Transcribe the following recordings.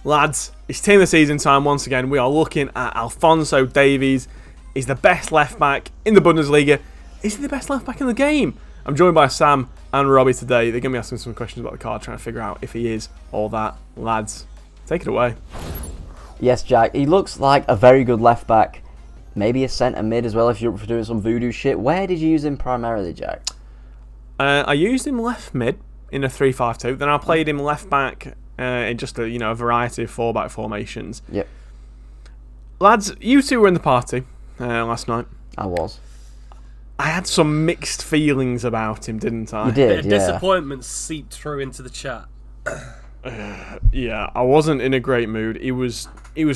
Lads, it's team of the season time once again. We are looking at Alphonso Davies. He's the best left back in the Bundesliga. Is he the best left back in the game? I'm joined by Sam and Robbie today. They're going to be asking some questions about the card, trying to figure out if he is all that. Lads, take it away. Yes, Jack. He looks like a very good left back. Maybe a centre mid as well if you're doing some voodoo shit. Where did you use him primarily, Jack? I used him left mid in a 3-5-2. Then I played him left back in just a variety of 4-back formations. Yep. Lads, you two were in the party last night. I was. I had some mixed feelings about him, didn't I? You did, yeah. Disappointment seeped through into the chat. Yeah, I wasn't in a great mood. He was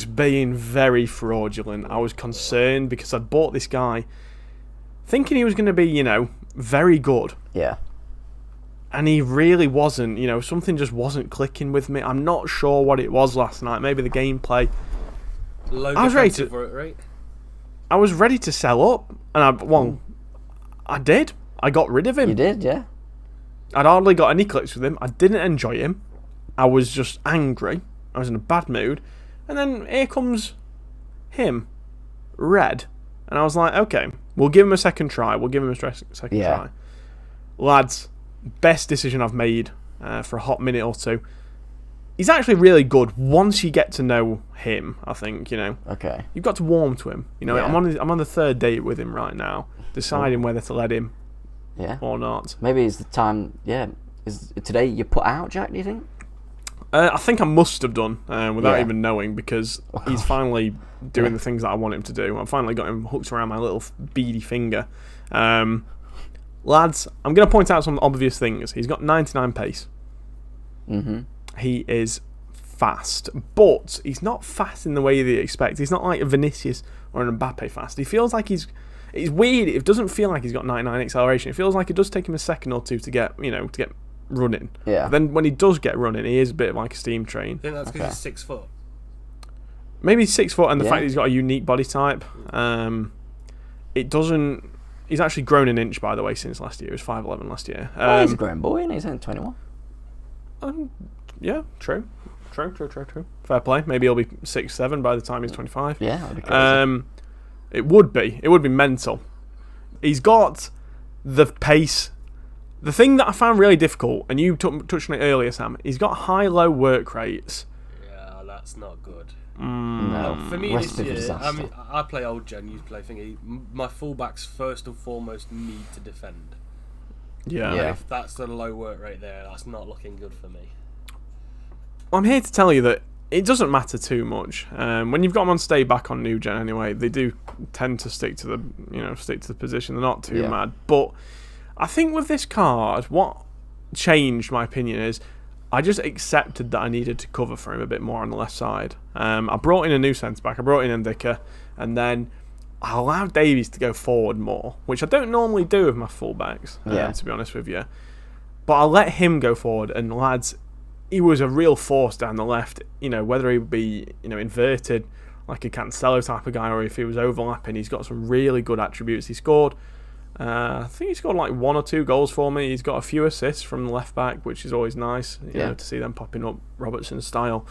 being very fraudulent. I was concerned because I'd bought this guy thinking he was going to be, very good. Yeah. And he really wasn't. Something just wasn't clicking with me. I'm not sure what it was last night. Maybe the gameplay. I was ready to for it, right? I was ready to sell up, and I did. I got rid of him. You did, yeah. I'd hardly got any clicks with him. I didn't enjoy him. I was just angry. I was in a bad mood. And then here comes him, Red. And I was like, okay, we'll give him a second try. We'll give him a second try. Lads, best decision I've made for a hot minute or two. He's actually really good once you get to know him, I think, Okay. You've got to warm to him. I'm on the third date with him right now, deciding whether to let him or not. Maybe it's the time, Is today you put out, Jack, do you think? I think I must have done, without even knowing, because he's finally doing the things that I want him to do. I've finally got him hooked around my little beady finger. Lads, I'm going to point out some obvious things. He's got 99 pace. Mm-hmm. He is fast, but he's not fast in the way that you expect. He's not like a Vinicius or an Mbappe fast. He feels like it's weird. It doesn't feel like he's got 99 acceleration. It feels like it does take him a second or two to get running. Yeah. But then when he does get running, he is a bit like a steam train. I think that's because he's 6 foot. Maybe he's 6 foot, and the fact that he's got a unique body type. It doesn't. He's actually grown an inch, by the way, since last year. He was 5'11" last year. He's a grown boy, and he's only 21. Yeah, true. Fair play. Maybe he'll be 6'7" by the time he's 25. Yeah, that'd be crazy. It would be mental. He's got the pace. The thing that I found really difficult, and you touched on it earlier, Sam, he's got high-low work rates. Yeah, that's not good. No, For me this year, disaster. I play old gen, you play thingy. My fullbacks first and foremost need to defend. Yeah. And if that's the low work rate there, that's not looking good for me. Well, I'm here to tell you that it doesn't matter too much. When you've got them on stay back on new gen anyway, they do tend to stick to the position. They're not too mad. But I think with this card, what changed my opinion is I just accepted that I needed to cover for him a bit more on the left side. I brought in a new centre back. I brought in Ndika, and then I allowed Davies to go forward more, which I don't normally do with my fullbacks, to be honest with you. But I let him go forward, and lads, he was a real force down the left. Whether he would be inverted like a Cancelo type of guy, or if he was overlapping, he's got some really good attributes. He scored. I think he scored like 1 or 2 goals for me. He's got a few assists from the left back, which is always nice, to see them popping up Robertson style.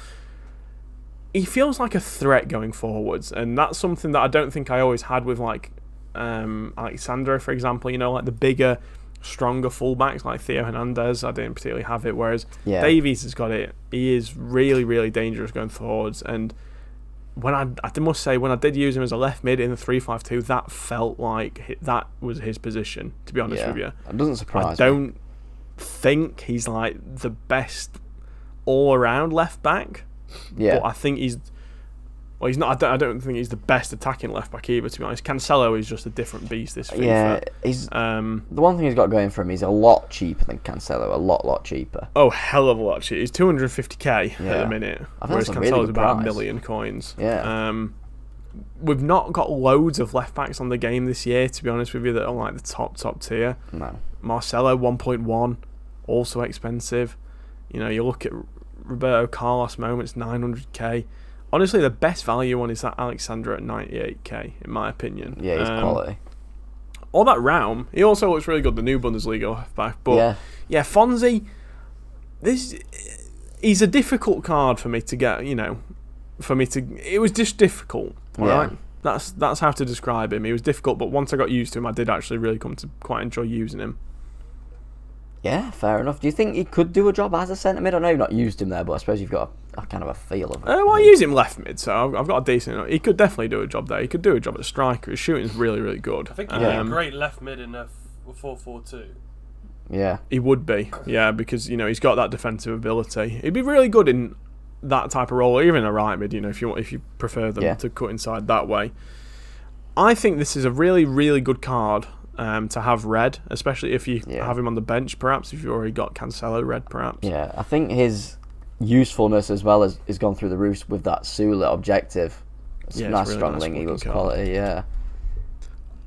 He feels like a threat going forwards, and that's something that I don't think I always had with like Alexandra, for example. Like the bigger, stronger fullbacks like Theo Hernandez. I didn't particularly have it, whereas Davies has got it. He is really, really dangerous going forwards, and when I must say, when I did use him as a left mid in the 3-5-2, that felt like that was his position, to be honest with you. That doesn't surprise me. I don't think he's like the best all-around left back. Yeah. But I think he's not. I don't think he's the best attacking left back either, to be honest. Cancelo is just a different beast this FIFA. Yeah, the one thing he's got going for him, he's a lot cheaper than Cancelo, a lot cheaper. Oh, hell of a lot cheaper. He's 250k at the minute, whereas Cancelo's really about price. 1 million coins. Yeah. We've not got loads of left backs on the game this year, to be honest with you, that are like the top tier. No. Marcelo 1.1, also expensive. You look at Roberto Carlos moments, 900k. Honestly, the best value one is that Alexandra at 98k, in my opinion. Yeah, he's quality. All that Raum, he also looks really good, the new Bundesliga left back. But yeah, Fonzie, he's a difficult card for me to get. It was just difficult. Right. That's how to describe him. He was difficult, but once I got used to him, I did actually really come to quite enjoy using him. Yeah, fair enough. Do you think he could do a job as a centre mid? I know you've not used him there, but I suppose you've got a kind of a feel of it. Well, I use him left mid, so I've got a decent. He could definitely do a job there. He could do a job at striker. His shooting is really, really good. I think he'd be a great left mid in a 4-4-2. Yeah, he would be. Yeah, because he's got that defensive ability. He'd be really good in that type of role, or even a right mid. If you prefer them to cut inside that way. I think this is a really, really good card. To have red, especially if you have him on the bench, perhaps if you've already got Cancelo red, perhaps. Yeah, I think his usefulness as well has gone through the roof with that Sula objective. It's a nice, really strong link. He looks quality. Yeah.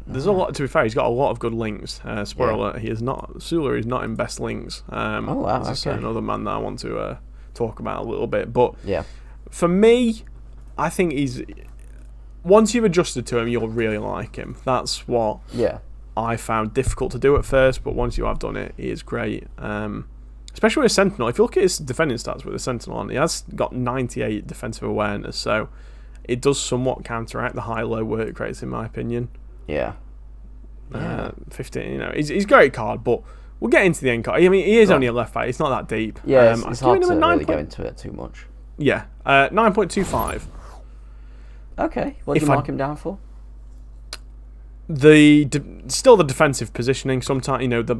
There's a lot. To be fair, he's got a lot of good links. Spoiler alert: he is not. Sula is not in best links. There's a certain other man that I want to talk about a little bit, but for me, I think he's. Once you've adjusted to him, you'll really like him. That's what. Yeah. I found difficult to do at first, but once you have done it, he is great. Especially with a Sentinel. If you look at his defending stats with a Sentinel on, he has got 98 defensive awareness, so it does somewhat counteract the high-low work rates, in my opinion. Yeah. 15. He's a great card, but we'll get into the end card. I mean, he is only a left back. It's not that deep. Yeah, it's hard to really go into it too much. Yeah, 9.25. Okay, what do you mark him down for? Still the defensive positioning. Sometimes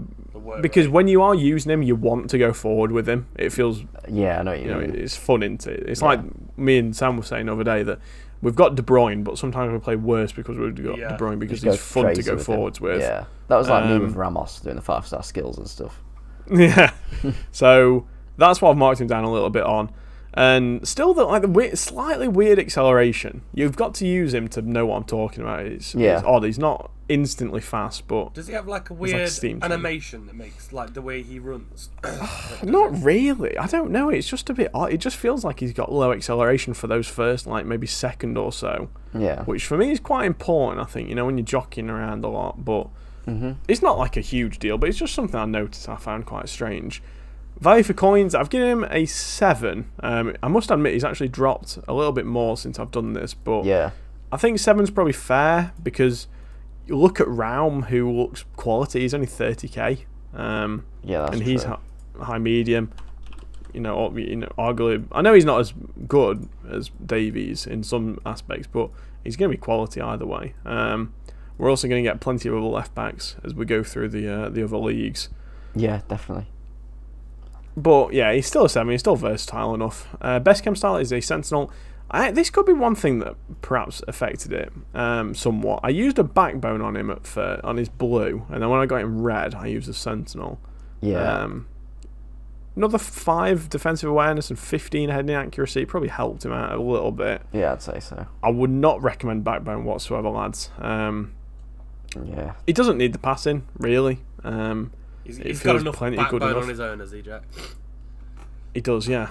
because when you are using him, you want to go forward with him. It feels I know what you mean. It's fun, isn't it? It's like me and Sam were saying the other day that we've got De Bruyne, but sometimes we play worse because we've got De Bruyne because he's fun to go forwards with. Yeah, that was like me with Ramos doing the 5-star skills and stuff. Yeah, so that's what I've marked him down a little bit on. And still, the slightly weird acceleration. You've got to use him to know what I'm talking about. It's odd. He's not instantly fast, but does he have like a weird animation that makes like the way he runs? Not really. I don't know. It's just a bit odd. It just feels like he's got low acceleration for those first, like maybe second or so. Yeah. Which for me is quite important. I think when you're jockeying around a lot, but it's not like a huge deal. But it's just something I noticed. I found quite strange. Value for coins, I've given him a 7. I must admit he's actually dropped a little bit more since I've done this, but I think 7's probably fair because you look at Raum, who looks quality. He's only 30k, that's and he's true. high medium. Arguably, I know he's not as good as Davies in some aspects, but he's going to be quality either way. We're also going to get plenty of other left backs as we go through the other leagues. Yeah, definitely. But yeah, he's still a 7. He's still versatile enough. Best chem style is a Sentinel. This could be one thing that perhaps affected it somewhat. I used a backbone on him on his blue, and then when I got him red, I used a Sentinel. Yeah. Another 5 defensive awareness and 15 heading accuracy probably helped him out a little bit. Yeah, I'd say so. I would not recommend backbone whatsoever, lads. Yeah. He doesn't need the passing, really. He's got enough backbone on his own, has he, Jack? He does, yeah.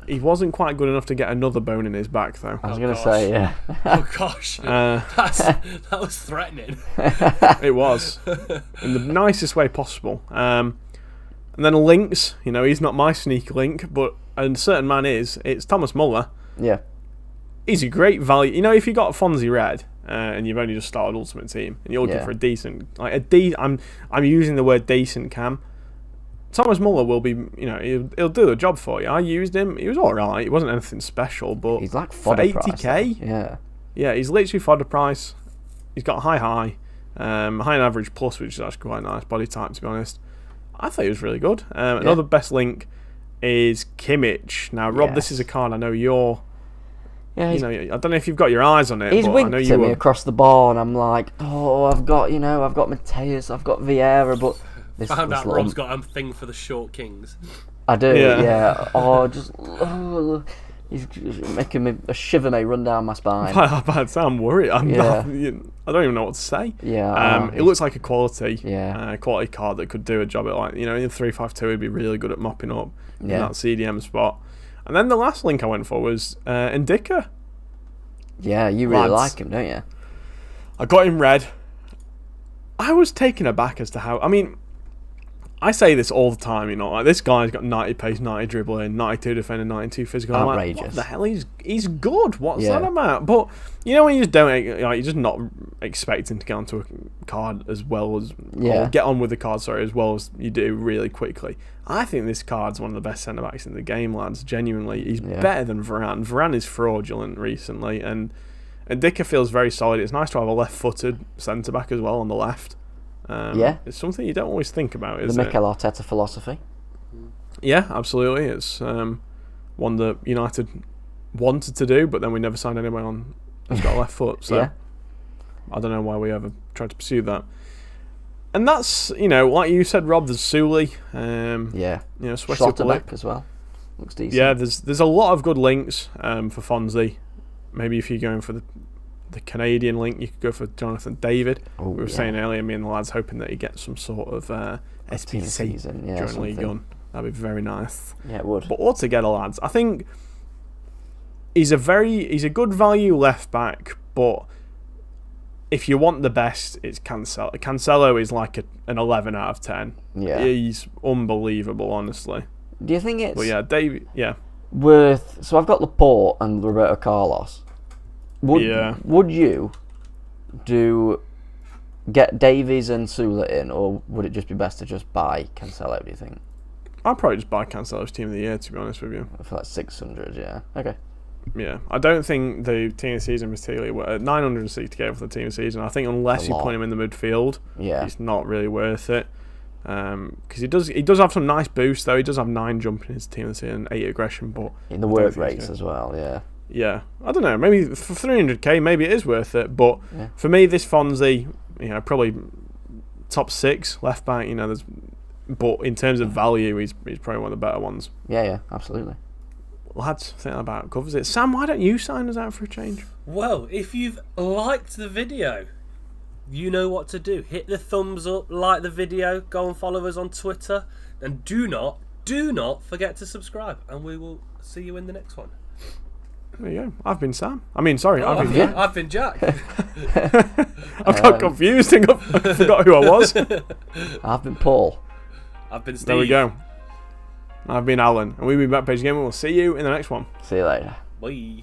He wasn't quite good enough to get another bone in his back, though. I was going to say, yeah. Oh, gosh. That was threatening. It was. In the nicest way possible. And then links, he's not my sneaky link, but a certain man is. It's Thomas Muller. Yeah. He's a great value. If you got Fonzie red, and you've only just started Ultimate Team, and you're looking for a decent, I'm using the word decent cam. Thomas Muller will be, he'll do the job for you. I used him. He was all right. It wasn't anything special, but he's like for fodder 80k, price, yeah, he's literally fodder price. He's got high and average plus, which is actually quite nice body type, to be honest. I thought he was really good. Another best link is Kimmich. Now, Rob, this is a card I know you're. Yeah, I don't know if you've got your eyes on it. He's but winked I know at me across the bar, and I'm like, I've got Mateus, I've got Vieira, but found out Rob's got a thing for the short kings. I do, yeah. He's making a shiver may run down my spine. I'm worried. I don't even know what to say. Yeah. It looks like a quality card that could do a job at in 3-5-2. He'd be really good at mopping up in that CDM spot. And then the last link I went for was Ndicka. Yeah, you really like him, don't you? I got him red. I was taken aback as to how. I say this all the time, you know, like this guy's got 90 pace, 90 dribbling, 92 defender, 92 physical. Outrageous. I'm like, what the hell? He's good. What's that about? But you know when you just don't, like, you're just not expecting to get onto a card as well as, or get on with the card, sorry, as well as you do really quickly. I think this card's one of the best centre backs in the game, lads. Genuinely, he's better than Varane. Varane is fraudulent recently, and Dicker feels very solid. It's nice to have a left-footed centre back as well on the left. It's something you don't always think about, is it? The Mikel Arteta philosophy. Yeah, absolutely. It's one that United wanted to do, but then we never signed anyone on who's got a left foot. So I don't know why we ever tried to pursue that. And that's, like you said, Rob, there's Sully. Schlotterbeck as well. Looks decent. Yeah, there's a lot of good links for Fonzie. Maybe if you're going for the Canadian link, you could go for Jonathan David. We were saying earlier, me and the lads hoping that he gets some sort of SPC during League One. That'd be very nice. Yeah, it would. But altogether, lads, I think he's a good value left back, but if you want the best, it's Cancelo. Cancelo is like an 11 out of 10. Yeah. He's unbelievable, honestly. Do you think it's... But yeah, David, worth... So I've got Laporte and Roberto Carlos. Would you get Davies and Sula in, or would it just be best to just buy Cancelo, do you think? I'd probably just buy Cancelo's team of the year, to be honest with you. For like 600, yeah. Okay. Yeah, I don't think the team of the season was particularly worth 960k for the team of the season. I think unless you put him in the midfield, it's not really worth it. Because he does have some nice boosts though. He does have 9 jump in his team of the season, 8 aggression, but in the work rates as well. Yeah, I don't know. Maybe for 300k, maybe it is worth it. But for me, this Fonzie, probably top 6 left back. But in terms of value, he's probably one of the better ones. Yeah, absolutely. Lads, I think that about covers it. Sam, why don't you sign us out for a change? Well, if you've liked the video, you know what to do. Hit the thumbs up, like the video, go and follow us on Twitter, and do not forget to subscribe. And we will see you in the next one. There you go. I've been Sam. I've been Jack. I've been Jack. I've got confused and I forgot who I was. I've been Paul. I've been Steve. There we go. I've been Alan, and we'll be back page again. We'll see you in the next one. See you later. Bye.